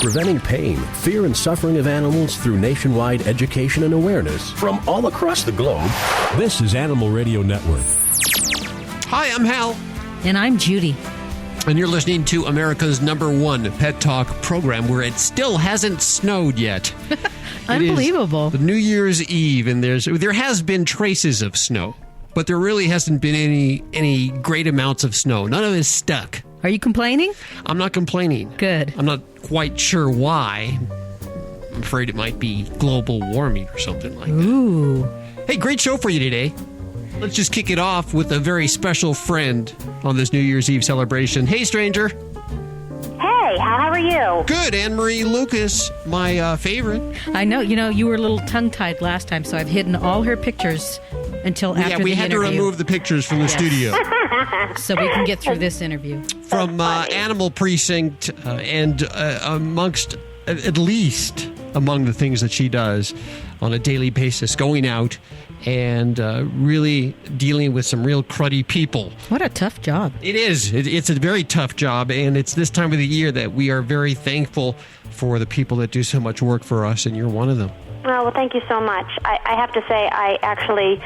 preventing pain, fear, and suffering of animals through nationwide education and awareness from all across the globe. This is Animal Radio Network. Hi, I'm Hal. And I'm Judy. And you're listening to America's #1 pet talk program where it still hasn't snowed yet. Unbelievable. It is New Year's Eve, and there has been traces of snow, but there really hasn't been any great amounts of snow. None of it is stuck. Are you complaining? I'm not complaining. Good. I'm not quite sure why. I'm afraid it might be global warming or something like that. Ooh. Hey, great show for you today. Let's just kick it off with a very special friend on this New Year's Eve celebration. Hey, stranger. Hey, how are you? Good, Anne-Marie Lucas, my favorite. I know. You were a little tongue-tied last time, so I've hidden all her pictures until after the interview. Yeah, we had to remove the pictures from the studio. So we can get through this interview. From Animal Precinct and amongst, at least among the things that she does on a daily basis, going out and really dealing with some real cruddy people. What a tough job. It is. It's a very tough job, and it's this time of the year that we are very thankful for the people that do so much work for us, and you're one of them. Oh, well, thank you so much. I have to say I actually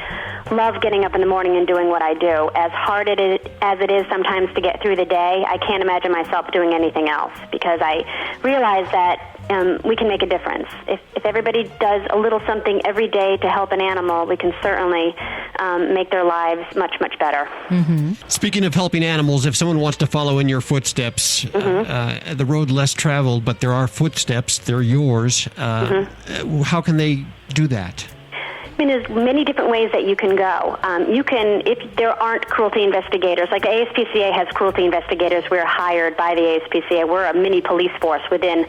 love getting up in the morning and doing what I do. As hard as it is sometimes to get through the day, I can't imagine myself doing anything else because I realize that we can make a difference. If everybody does a little something every day to help an animal, we can certainly make their lives much, much better. Mm-hmm. Speaking of helping animals, if someone wants to follow in your footsteps, the road less traveled, but there are footsteps, they're yours, how can they do that? I mean, there's many different ways that you can go. You can, if there aren't cruelty investigators, like the ASPCA has cruelty investigators. We're hired by the ASPCA. We're a mini police force within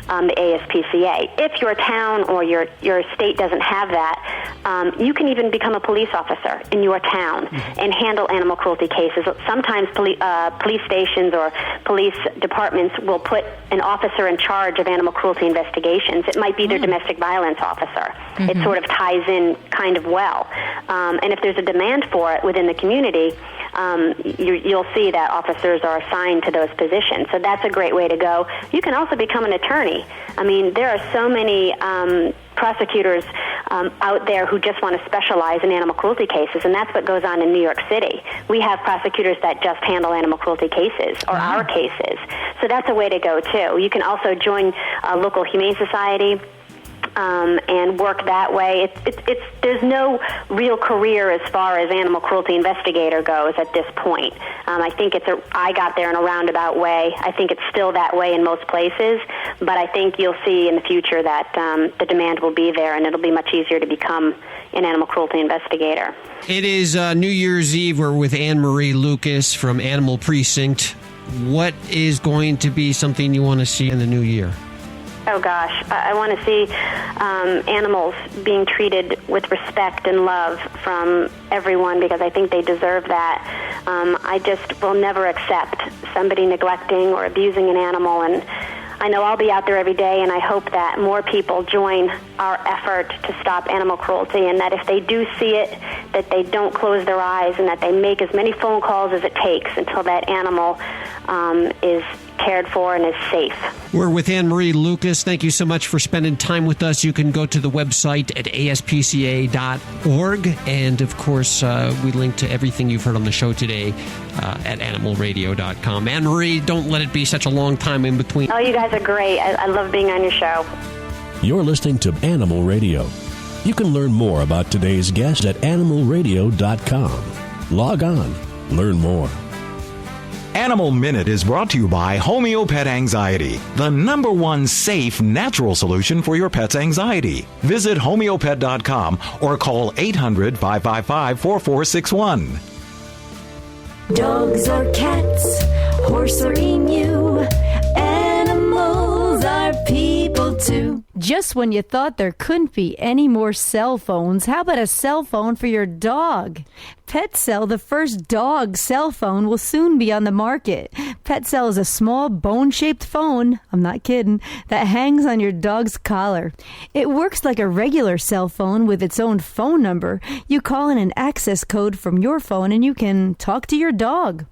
the ASPCA. If your town or your state doesn't have that, you can even become a police officer in your town and handle animal cruelty cases. Sometimes police stations or police departments will put an officer in charge of animal cruelty investigations. It might be their domestic violence officer. It sort of ties in kind of well. And if there's a demand for it within the community, you'll see that officers are assigned to those positions. So that's a great way to go. You can also become an attorney. I mean, there are so many prosecutors out there who just want to specialize in animal cruelty cases, and that's what goes on in New York City. We have prosecutors that just handle animal cruelty cases or our cases. So that's a way to go, too. You can also join a local humane society and work that way. There's no real career as far as animal cruelty investigator goes at this point. I think I got there in a roundabout way. I think it's still that way in most places, but I think you'll see in the future that the demand will be there, and it'll be much easier to become an animal cruelty investigator. It is New Year's Eve. We're with Anne-Marie Lucas from Animal Precinct. What is going to be something you want to see in the new year? Oh, gosh. I want to see animals being treated with respect and love from everyone because I think they deserve that. I just will never accept somebody neglecting or abusing an animal, and I know I'll be out there every day, and I hope that more people join our effort to stop animal cruelty, and that if they do see it, that they don't close their eyes and that they make as many phone calls as it takes until that animal is cared for and is safe. We're with Anne-Marie Lucas. Thank you so much for spending time with us. You can go to the website at aspca.org. And, of course, we link to everything you've heard on the show today at animalradio.com. Anne-Marie, don't let it be such a long time in between. Oh, you guys are great. I love being on your show. You're listening to Animal Radio. You can learn more about today's guest at animalradio.com. Log on. Learn more. Animal Minute is brought to you by Homeopet Anxiety, the #1 safe, natural solution for your pet's anxiety. Visit homeopet.com or call 800-555-4461. Dogs or cats, horse or emu, animals are people too. Just when you thought there couldn't be any more cell phones, how about a cell phone for your dog? PetCell, the first dog cell phone, will soon be on the market. PetCell is a small bone-shaped phone, I'm not kidding, that hangs on your dog's collar. It works like a regular cell phone with its own phone number. You call in an access code from your phone and you can talk to your dog.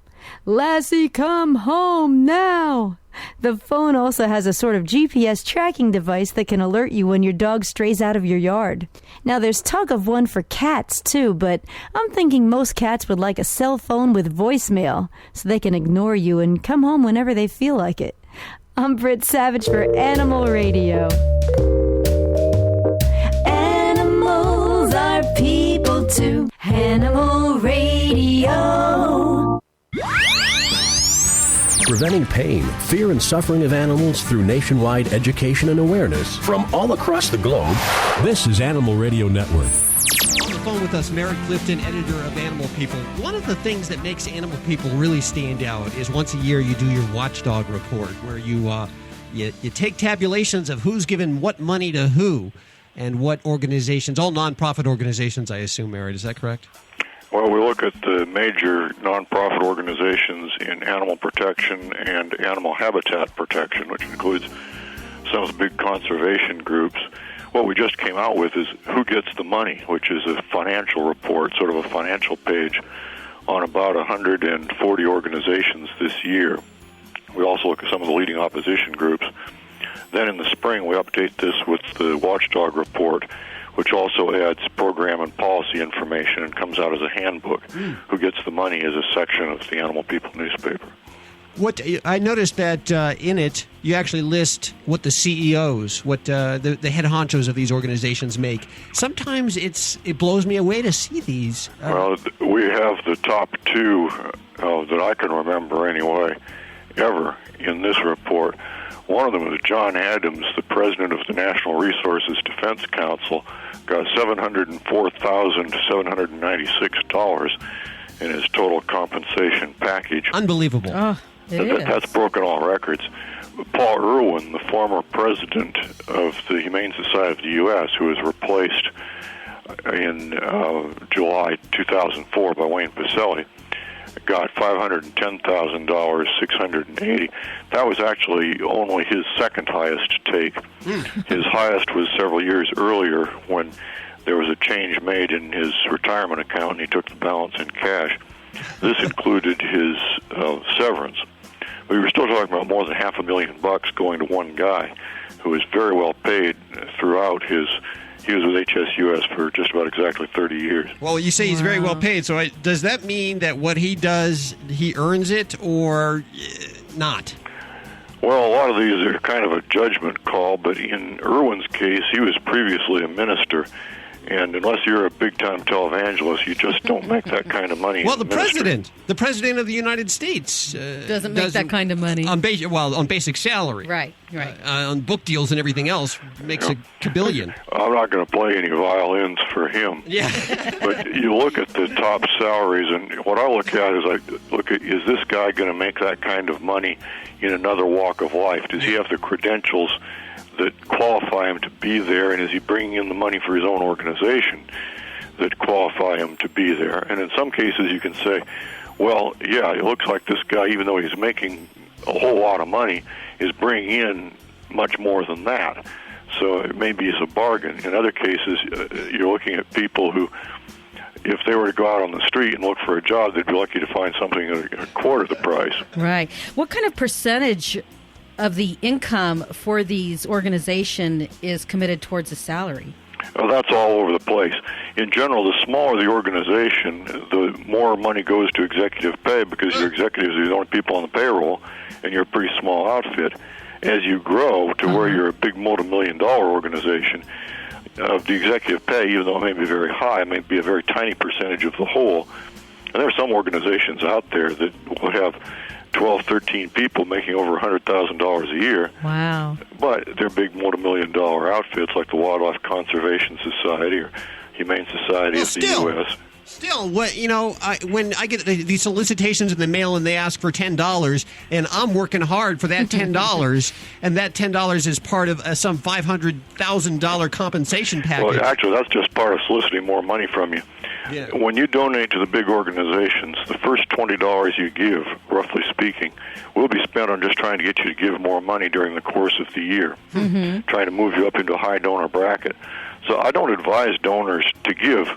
Lassie, come home now. The phone also has a sort of GPS tracking device that can alert you when your dog strays out of your yard. Now, there's talk of one for cats, too, but I'm thinking most cats would like a cell phone with voicemail so they can ignore you and come home whenever they feel like it. I'm Britt Savage for Animal Radio. Animals are people too. Animal Radio. Preventing pain, fear, and suffering of animals through nationwide education and awareness from all across the globe. This is Animal Radio Network. On the phone with us, MERRIT CLIFTON, editor of Animal People. One of the things that makes Animal People really stand out is once a year you do your Watchdog Report, where you take tabulations of who's given what money to who and what organizations, all nonprofit organizations, I assume, MERRIT. Is that correct? Well, we look at the major nonprofit organizations in animal protection and animal habitat protection, which includes some of the big conservation groups. What we just came out with is who gets the money, which is a financial report, sort of a financial page on about 140 organizations this year. We also look at some of the leading opposition groups. Then in the spring, we update this with the Watchdog Report, which also adds program and policy information and comes out as a handbook. Who gets the money is a section of the Animal People newspaper. What I noticed that in it, you actually list what the CEOs, what the head honchos of these organizations make. Sometimes it blows me away to see these. Well, we have the top two that I can remember anyway, ever in this report. One of them is John Adams, the president of the National Resources Defense Council, got $704,796 in his total compensation package. Unbelievable. Oh, That's broken all records. Paul Irwin, the former president of the Humane Society of the U.S., who was replaced in July 2004 by Wayne Pacelli, got $510,680. That was actually only his second highest take. His highest was several years earlier when there was a change made in his retirement account and he took the balance in cash. This included his severance. We were still talking about more than $500,000 going to one guy who was very well paid throughout his. He was with HSUS for just about exactly 30 years. Well, you say he's very well paid, so does that mean that what he does, he earns it or not? Well, a lot of these are kind of a judgment call, but in Irwin's case, he was previously a minister, and unless you're a big-time televangelist, you just don't make that kind of money. Well, the president of the United States doesn't make that kind of money on basic salary, right. On book deals and everything else, makes a kabillion. I'm not going to play any violins for him. Yeah, but you look at the top salaries, and what I look at is this guy going to make that kind of money in another walk of life? Does he have the credentials that qualify him to be there, and is he bringing in the money for his own organization that qualify him to be there? And in some cases you can say, well, yeah, it looks like this guy, even though he's making a whole lot of money, is bringing in much more than that. So it maybe it's a bargain. In other cases, you're looking at people who, if they were to go out on the street and look for a job, they'd be lucky to find something at a quarter the price. Right. What kind of percentage of the income for these organizations is committed towards a salary? Well, that's all over the place. In general, the smaller the organization, the more money goes to executive pay because your executives are the only people on the payroll, and you're a pretty small outfit. As you grow to where you're a big multi-million-dollar organization, the executive pay, even though it may be very high, may be a very tiny percentage of the whole. And there are some organizations out there that will have 12, 13 people making over $100,000 a year. Wow. But they're big multi-million-dollar outfits like the Wildlife Conservation Society or Humane Society of the U.S. Still, when I get these solicitations in the mail and they ask for $10, and I'm working hard for that $10, and that $10 is part of some $500,000 compensation package. Well, actually, that's just part of soliciting more money from you. Yeah. When you donate to the big organizations, the first $20 you give, roughly speaking, will be spent on just trying to get you to give more money during the course of the year, trying to move you up into a high donor bracket. So I don't advise donors to give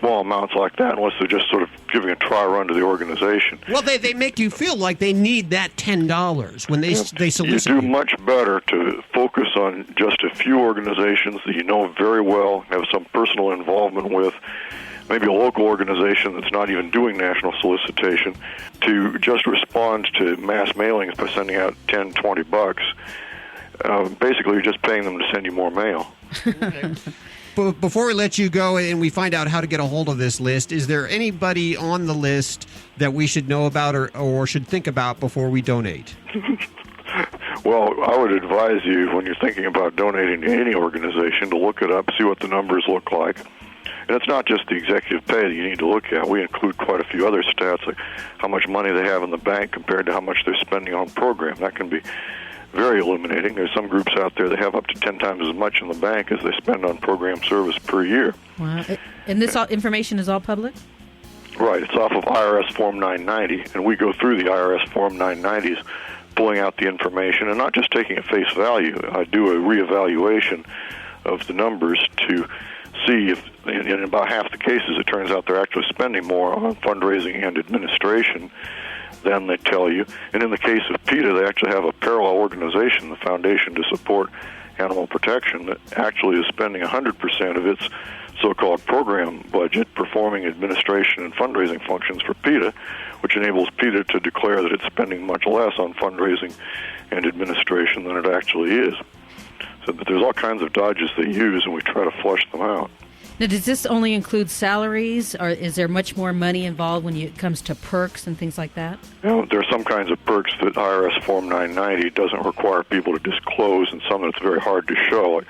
small amounts like that unless they're just sort of giving a try run to the organization. Well, they make you feel like they need that $10 when they solicit. You do much better to focus on just a few organizations that you know very well, have some personal involvement with, maybe a local organization that's not even doing national solicitation, to just respond to mass mailings by sending out $10, $20. Basically, you're just paying them to send you more mail. Okay. But before we let you go and we find out how to get a hold of this list, is there anybody on the list that we should know about or should think about before we donate? Well, I would advise you, when you're thinking about donating to any organization, to look it up, see what the numbers look like. And it's not just the executive pay that you need to look at. We include quite a few other stats, like how much money they have in the bank compared to how much they're spending on program. That can be very illuminating. There's some groups out there that have up to 10 times as much in the bank as they spend on program service per year. Wow. And this information is all public? Right. It's off of IRS Form 990, and we go through the IRS Form 990s, pulling out the information and not just taking at face value. I do a reevaluation of the numbers to see if, in about half the cases, it turns out they're actually spending more on fundraising and administration than they tell you. And in the case of PETA, they actually have a parallel organization, the Foundation to Support Animal Protection, that actually is spending 100% of its so-called program budget performing administration and fundraising functions for PETA, which enables PETA to declare that it's spending much less on fundraising and administration than it actually is. So there's all kinds of dodges they use, and we try to flush them out. Now, does this only include salaries, or is there much more money involved when it comes to perks and things like that? There are some kinds of perks that IRS Form 990 doesn't require people to disclose, and some that's very hard to show, like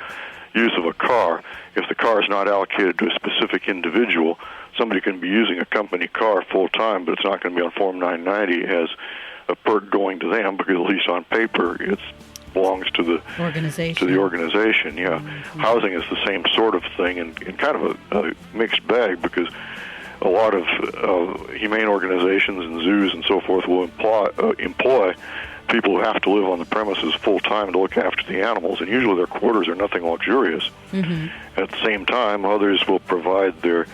use of a car. If the car is not allocated to a specific individual, somebody can be using a company car full-time, but it's not going to be on Form 990 as a perk going to them, because at least on paper it belongs to the organization. Yeah. Mm-hmm. Housing is the same sort of thing, and kind of a mixed bag, because a lot of humane organizations and zoos and so forth will employ people who have to live on the premises full-time to look after the animals, and usually their quarters are nothing luxurious. Mm-hmm. At the same time, others will provide their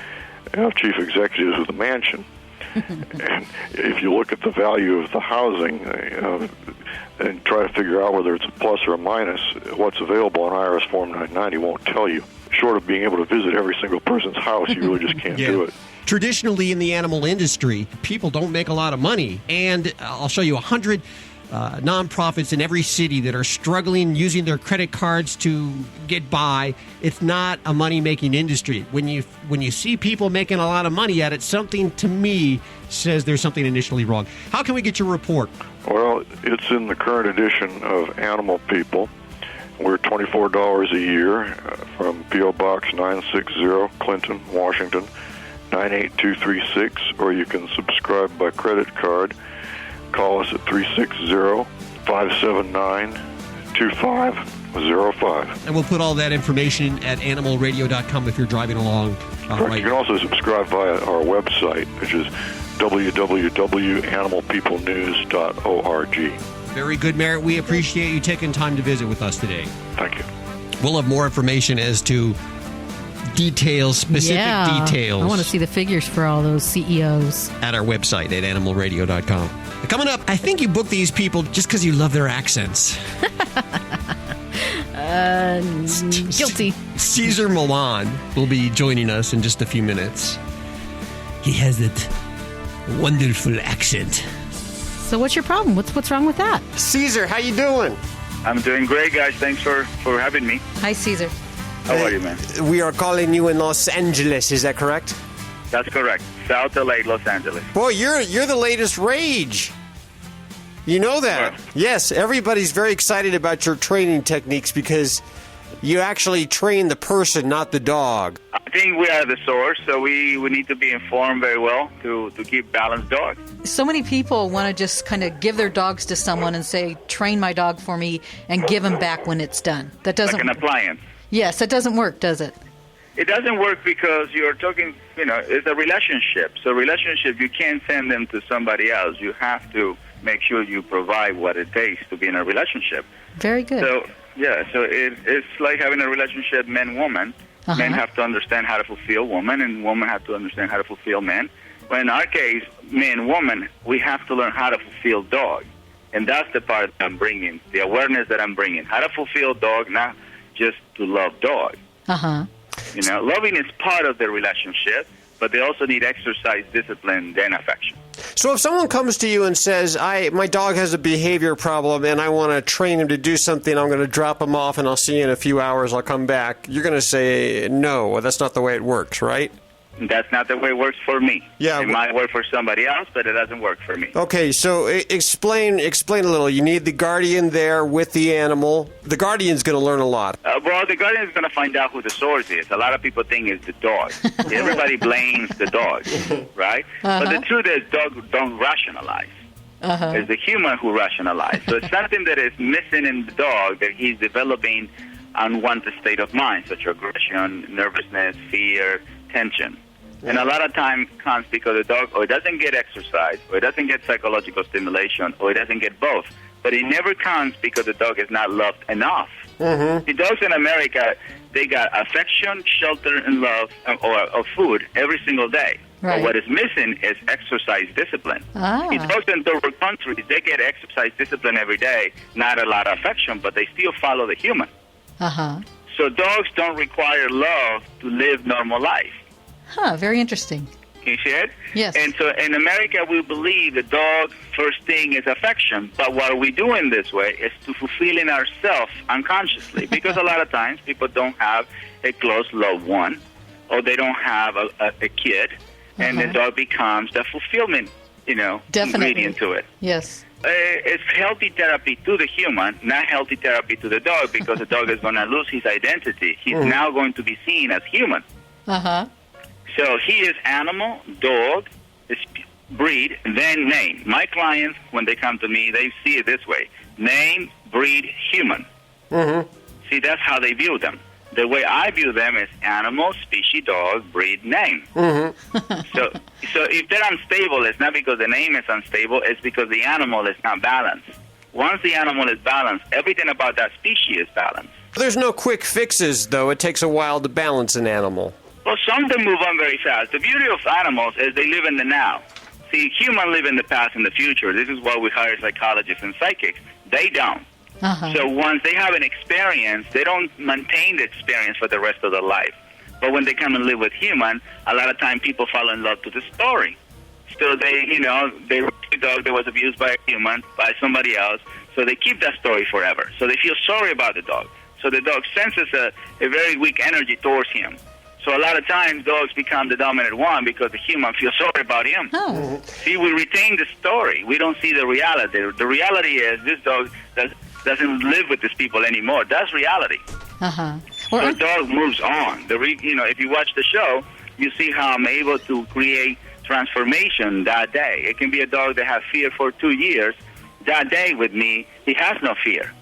chief executives with a mansion. And if you look at the value of the housing and try to figure out whether it's a plus or a minus, what's available on IRS Form 990 won't tell you. Short of being able to visit every single person's house, you really just can't do it. Traditionally, in the animal industry, people don't make a lot of money. And I'll show you 100 nonprofits in every city that are struggling using their credit cards to get by. It's not a money-making industry. When you see people making a lot of money at it, something to me says there's something initially wrong. How can we get your report? Well, it's in the current edition of Animal People. We're $24 a year from P.O. Box 960, Clinton, Washington, 98236, or you can subscribe by credit card. Call us at 360-579-2505. And we'll put all that information at animalradio.com if you're driving along. Right. You can also subscribe via our website, which is www.animalpeoplenews.org. Very good, Merritt. We appreciate you taking time to visit with us today. Thank you. We'll have more information as to details, specific details. I want to see the figures for all those CEOs. At our website at animalradio.com. Coming up, I think you booked these people just because you love their accents. Guilty. CESAR MILLAN will be joining us in just a few minutes. He has that wonderful accent. So what's your problem? What's wrong with that? CESAR, how you doing? I'm doing great, guys. Thanks for having me. Hi, CESAR. How are you, man? We are calling you in Los Angeles, is that correct? That's correct. South LA, Los Angeles. Boy, you're the latest rage. You know that. What? Yes, everybody's very excited about your training techniques because you actually train the person, not the dog. I think we are the source, so we need to be informed very well to keep balanced dogs. So many people want to just kind of give their dogs to someone and say, train my dog for me, and give them back when it's done. That doesn't like an appliance. Yes, that doesn't work, does it? It doesn't work because you're talking, it's a relationship. So relationship, you can't send them to somebody else. You have to make sure you provide what it takes to be in a relationship. Very good. So, yeah, so it's like having a relationship man-woman. Men have to understand how to fulfill women, and women have to understand how to fulfill men. But in our case, men, women, we have to learn how to fulfill dog. And that's the part that I'm bringing, the awareness that I'm bringing. How to fulfill dog, not just to love dog. You know, loving is part of the relationship, but they also need exercise, discipline, then affection. So if someone comes to you and says, my dog has a behavior problem and I want to train him to do something, I'm going to drop him off and I'll see you in a few hours, I'll come back, you're going to say, no, that's not the way it works, right? That's not the way it works for me. Yeah, it might work for somebody else, but it doesn't work for me. Okay, so explain a little. You need the guardian there with the animal. The guardian's going to learn a lot. Well, the guardian is going to find out who the source is. A lot of people think it's the dog. Everybody blames the dog, right? But the truth is, dogs don't rationalize. It's the human who rationalizes. So it's something that is missing in the dog that he's developing unwanted state of mind, such as aggression, nervousness, fear, tension. And a lot of time comes because the dog or doesn't get exercise, or it doesn't get psychological stimulation, or it doesn't get both. But it never comes because the dog is not loved enough. The dogs in America, they got affection, shelter, and love, or food every single day. Right. But what is missing is exercise discipline. The dogs in third world countries, they get exercise discipline every day, not a lot of affection, but they still follow the human. So dogs don't require love to live normal life. Very interesting. You see it? Yes. And so in America, we believe the dog first thing is affection. But what we do in this way is to fulfilling ourselves unconsciously. Because a lot of times people don't have a close loved one, or they don't have a kid, and the dog becomes the fulfillment, ingredient to it. Yes. It's healthy therapy to the human, not healthy therapy to the dog, because the dog is going to lose his identity. He's now going to be seen as human. So he is animal, dog, is breed, then name. My clients, when they come to me, they see it this way: name, breed, human. See, that's how they view them. The way I view them is animal, species, dog, breed, name. So if they're unstable, it's not because the name is unstable, it's because the animal is not balanced. Once the animal is balanced, everything about that species is balanced. There's no quick fixes, though. It takes a while to balance an animal. Well, some of them move on very fast. The beauty of animals is they live in the now. See, humans live in the past and the future. This is why we hire psychologists and psychics. They don't. So once they have an experience, they don't maintain the experience for the rest of their life. But when they come and live with human, a lot of time people fall in love to the story. So they the dog that was abused by a human, by somebody else, so they keep that story forever. So they feel sorry about the dog. So the dog senses a very weak energy towards him. So a lot of times dogs become the dominant one because the human feels sorry about him. See, we retain the story. We don't see the reality. The reality is this dog doesn't live with these people anymore. That's reality. So the dog moves on. If you watch the show, you see how I'm able to create transformation that day. It can be a dog that has fear for 2 years. That day with me, he has no fear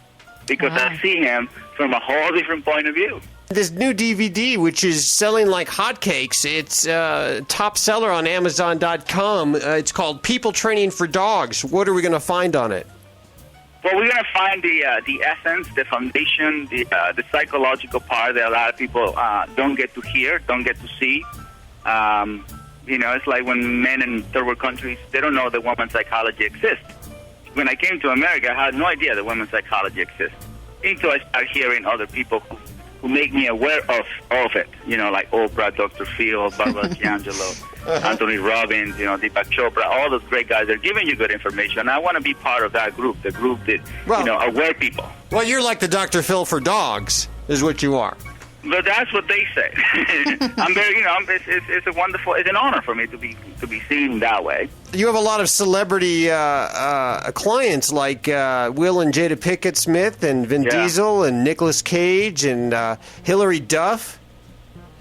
because I see him from a whole different point of view. This new DVD, which is selling like hotcakes, it's top seller on Amazon.com. It's called People Training for Dogs. What are we going to find on it? Well, we're going to find the essence, the foundation, the psychological part that a lot of people don't get to hear, don't get to see. It's like when men in third world countries, they don't know that women's psychology exists. When I came to America, I had no idea that women's psychology exists until I started hearing other people who make me aware of it. Like Oprah, Dr. Phil, Barbara D'Angelo, Anthony Robbins, Deepak Chopra, all those great guys. They're giving you good information. I want to be part of that group, the group that, aware people. Well, you're like the Dr. Phil for dogs, is what you are. But that's what they say. I'm very, it's a wonderful, it's an honor for me to be seen that way. You have a lot of celebrity clients like Will and Jada Pinkett Smith and Vin Diesel and Nicolas Cage and Hilary Duff.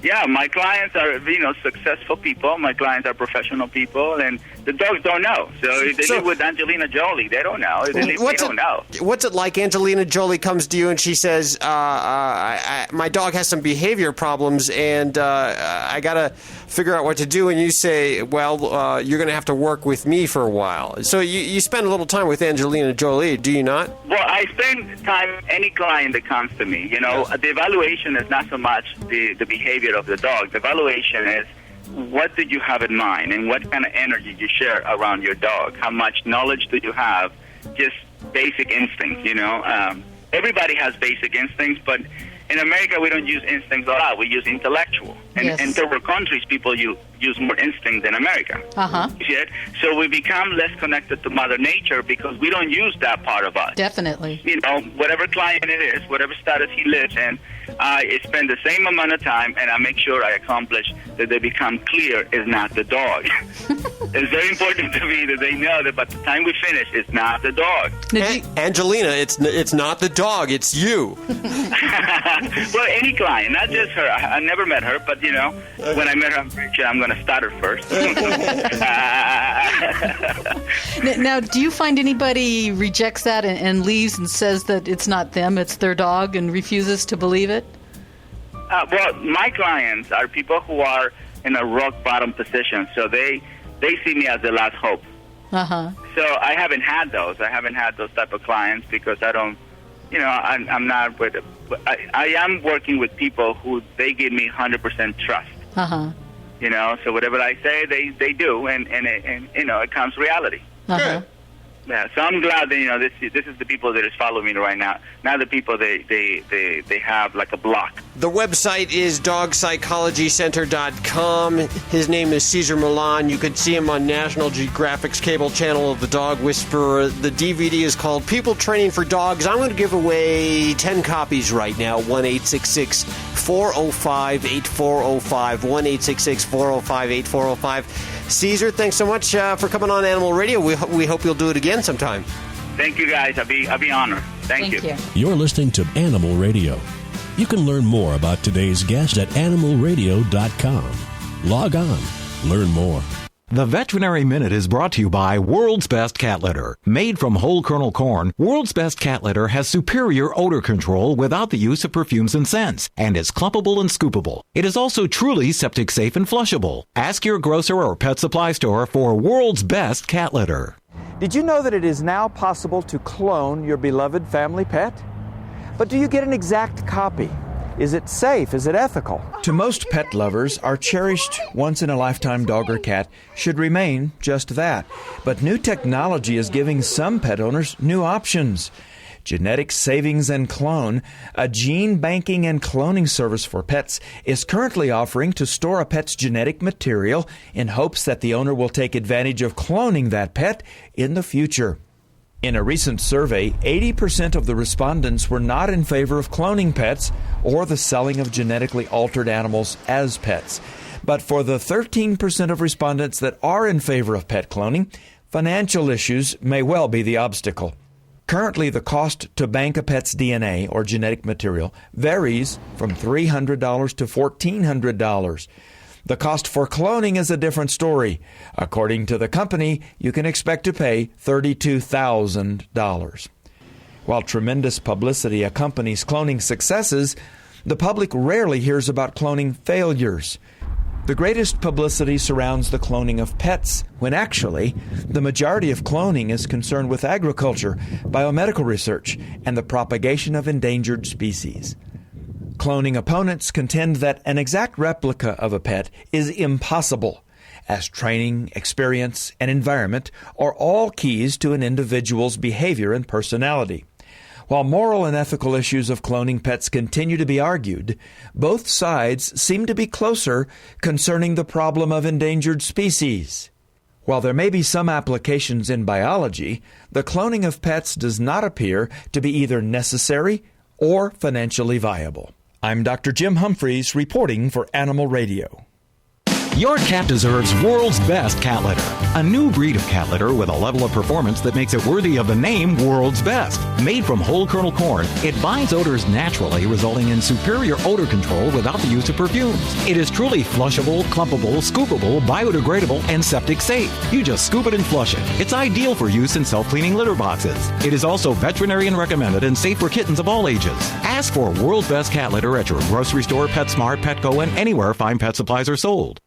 Yeah, my clients are, successful people. My clients are professional people, and The dogs don't know. So if they live with Angelina Jolie, they don't know. If they live, they don't know. What's it like? Angelina Jolie comes to you and she says, my dog has some behavior problems and I got to figure out what to do. And you say, well, you're going to have to work with me for a while. So you spend a little time with Angelina Jolie, do you not? Well, I spend time with any client that comes to me. You know, the evaluation is not so much the behavior of the dog. The evaluation is, what did you have in mind and what kind of energy you share around your dog? How much knowledge do you have? Just basic instincts, you know. Everybody has basic instincts, but in America we don't use instincts a lot. We use intellectual. And in third world countries, people use more instinct than America. You see it? So we become less connected to Mother Nature because we don't use that part of us. Definitely. You know, whatever client it is, whatever status he lives in, I spend the same amount of time, and I make sure I accomplish that they become clear it's not the dog. It's very important to me that they know that by the time we finish, it's not the dog. Angelina, it's not the dog, it's you. Well, any client, not just her. I never met her, but, you know, when I met her, I'm pretty sure I'm going to start her first. Now, do you find anybody rejects that and leaves and says that it's not them, it's their dog, and refuses to believe it? Well, my clients are people who are in a rock-bottom position, so they see me as the last hope. So I haven't had those. I haven't had those type of clients because I don't, you know, I'm not with it. I am working with people who they give me 100% trust. You know, so whatever I say, they do, and you know, it comes reality. Yeah, so I'm glad that, you know, this is the people that is following me right now. Not the people they have like a block. The website is dogpsychologycenter.com. His name is CESAR MILLAN. You could see him on National Geographic's cable channel of the Dog Whisperer. The DVD is called People Training for Dogs. I'm going to give away 10 copies right now. 1-866-405-8405. 1-866-405-8405. CESAR, thanks so much for coming on Animal Radio. We hope you'll do it again sometime. Thank you, guys. I'll be honored. Thank you. You're listening to Animal Radio. You can learn more about today's guest at animalradio.com. Log on. Learn more. The Veterinary Minute is brought to you by World's Best Cat Litter. Made from whole kernel corn, World's Best Cat Litter has superior odor control without the use of perfumes and scents, and is clumpable and scoopable. It is also truly septic safe and flushable. Ask your grocer or pet supply store for World's Best Cat Litter. Did you know that it is now possible to clone your beloved family pet? But do you get an exact copy? Is it safe? Is it ethical? To most pet lovers, our cherished once-in-a-lifetime dog or cat should remain just that. But new technology is giving some pet owners new options. Genetic Savings and Clone, a gene banking and cloning service for pets, is currently offering to store a pet's genetic material in hopes that the owner will take advantage of cloning that pet in the future. In a recent survey, 80% of the respondents were not in favor of cloning pets or the selling of genetically altered animals as pets. But for the 13% of respondents that are in favor of pet cloning, financial issues may well be the obstacle. Currently, the cost to bank a pet's DNA or genetic material varies from $300 to $1,400. The cost for cloning is a different story. According to the company, you can expect to pay $32,000. While tremendous publicity accompanies cloning successes, the public rarely hears about cloning failures. The greatest publicity surrounds the cloning of pets, when actually, the majority of cloning is concerned with agriculture, biomedical research, and the propagation of endangered species. Cloning opponents contend that an exact replica of a pet is impossible, as training, experience, and environment are all keys to an individual's behavior and personality. While moral and ethical issues of cloning pets continue to be argued, both sides seem to be closer concerning the problem of endangered species. While there may be some applications in biology, the cloning of pets does not appear to be either necessary or financially viable. I'm Dr. Jim Humphreys reporting for Animal Radio. Your cat deserves world's best cat litter. A new breed of cat litter with a level of performance that makes it worthy of the name World's Best. Made from whole kernel corn, it binds odors naturally, resulting in superior odor control without the use of perfumes. It is truly flushable, clumpable, scoopable, biodegradable, and septic safe. You just scoop it and flush it. It's ideal for use in self-cleaning litter boxes. It is also veterinarian recommended and safe for kittens of all ages. Ask for World's Best cat litter at your grocery store, PetSmart, Petco, and anywhere fine pet supplies are sold.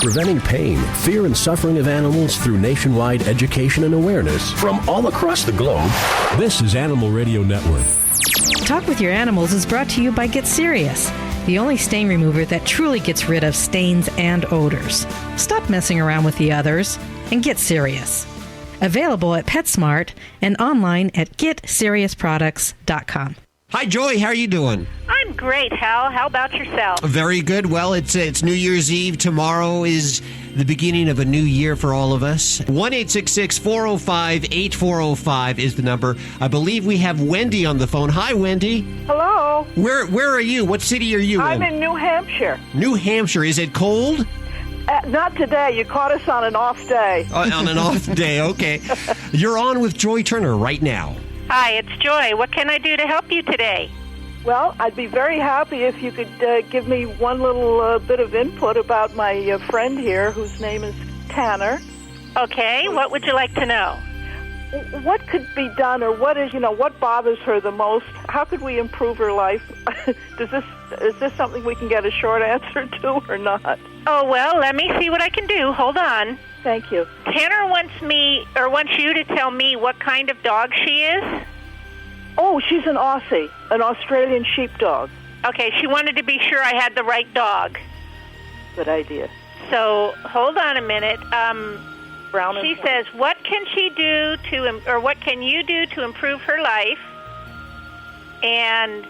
Preventing pain, fear, and suffering of animals through nationwide education and awareness from all across the globe. This is Animal Radio Network. Talk with Your Animals is brought to you by Get Serious, the only stain remover that truly gets rid of stains and odors. Stop messing around with the others and get serious. Available at PetSmart and online at GetSeriousProducts.com. Hi, Joy. How are you doing? I'm great, Hal. How about yourself? Very good. Well, it's New Year's Eve. Tomorrow is the beginning of a new year for all of us. 1-866-405-8405 is the number. I believe we have Wendy on the phone. Hi, Wendy. Hello. Where are you? What city are you I'm in New Hampshire. New Hampshire. Is it cold? Not today. You caught us on an off day. On an off day. Okay. You're on with Joy Turner right now. Hi, it's Joy. What can I do to help you today? Well, I'd be very happy if you could give me one little bit of input about my friend here, whose name is Tanner. Okay, what would you like to know? What could be done, or what bothers her the most? How could we improve her life? Is this something we can get a short answer to or not? Oh, well, let me see what I can do. Hold on. Thank you. Tanner wants you to tell me what kind of dog she is. Oh, she's an Aussie, an Australian sheepdog. Okay, she wanted to be sure I had the right dog. Good idea. So, hold on a minute. She says, what can you do to improve her life? And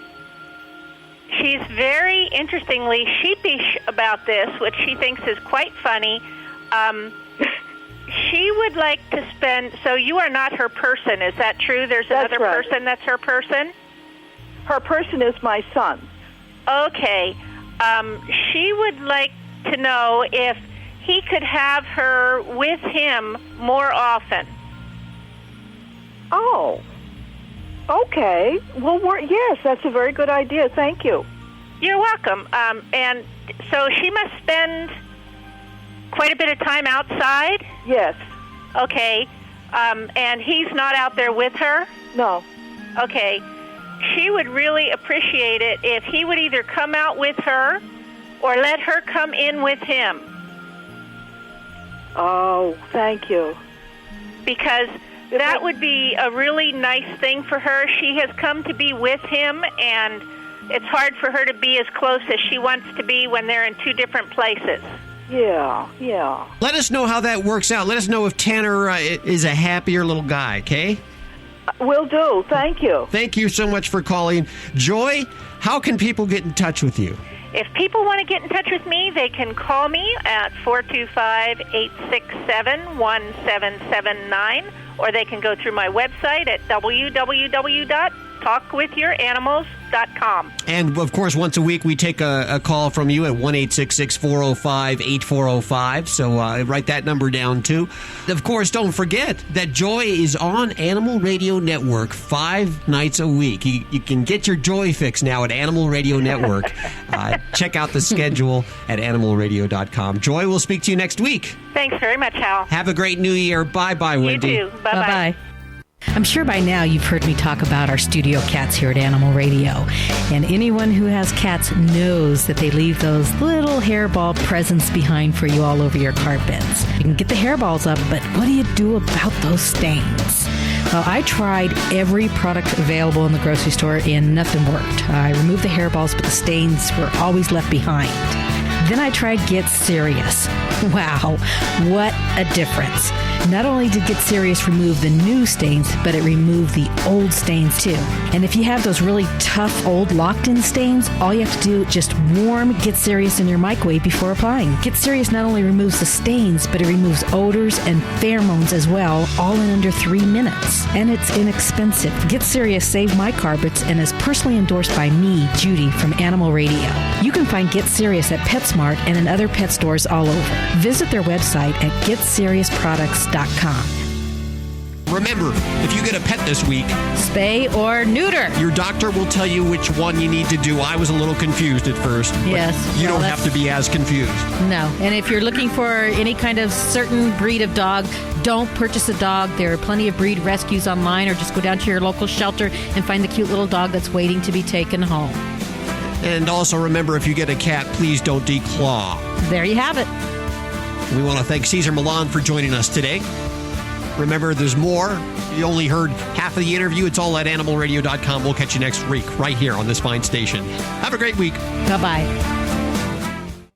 she's very interestingly sheepish about this, which she thinks is quite funny. She would like to spend... So you are not her person, is that true? There's another person that's her person? Her person is my son. Okay. She would like to know if he could have her with him more often. Oh. Okay. Well, yes, that's a very good idea. Thank you. You're welcome. And so she must spend quite a bit of time outside? Yes. Okay. And he's not out there with her? No. Okay. She would really appreciate it if he would either come out with her or let her come in with him. Oh, thank you. Because that would be a really nice thing for her. She has come to be with him, and it's hard for her to be as close as she wants to be when they're in two different places. Yeah. Let us know how that works out. Let us know if Tanner is a happier little guy, okay? Will do. Thank you. Thank you so much for calling. Joy, how can people get in touch with you? If people want to get in touch with me, they can call me at 425-867-1779, or they can go through my website at www.talkwithyouranimals.com. And, of course, once a week we take a call from you at 1-866-405-8405. So write that number down, too. Of course, don't forget that Joy is on Animal Radio Network 5 nights a week. You can get your Joy fix now at Animal Radio Network. Check out the schedule at animalradio.com. Joy, we'll speak to you next week. Thanks very much, Hal. Have a great new year. Bye-bye, Wendy. You too. Bye-bye. Bye-bye. I'm sure by now you've heard me talk about our studio cats here at Animal Radio. And anyone who has cats knows that they leave those little hairball presents behind for you all over your carpets. You can get the hairballs up, but what do you do about those stains? Well, I tried every product available in the grocery store and nothing worked. I removed the hairballs, but the stains were always left behind. Then I tried Get Serious. Wow, what a difference. Not only did Get Serious remove the new stains, but it removed the old stains too. And if you have those really tough, old, locked-in stains, all you have to do is just warm Get Serious in your microwave before applying. Get Serious not only removes the stains, but it removes odors and pheromones as well, all in under 3 minutes. And it's inexpensive. Get Serious saved my carpets and is personally endorsed by me, Judy, from Animal Radio. You can find Get Serious at PetSmart and in other pet stores all over. Visit their website at GetSeriousProducts.com. Remember, if you get a pet this week, spay or neuter. Your doctor will tell you which one you need to do. I was a little confused at first. Yes. You don't have to be as confused. No. And if you're looking for any kind of certain breed of dog, don't purchase a dog. There are plenty of breed rescues online, or just go down to your local shelter and find the cute little dog that's waiting to be taken home. And also remember, if you get a cat, please don't declaw. There you have it. We want to thank CESAR MILLAN for joining us today. Remember, there's more. You only heard half of the interview. It's all at animalradio.com. We'll catch you next week right here on this fine station. Have a great week. Bye-bye.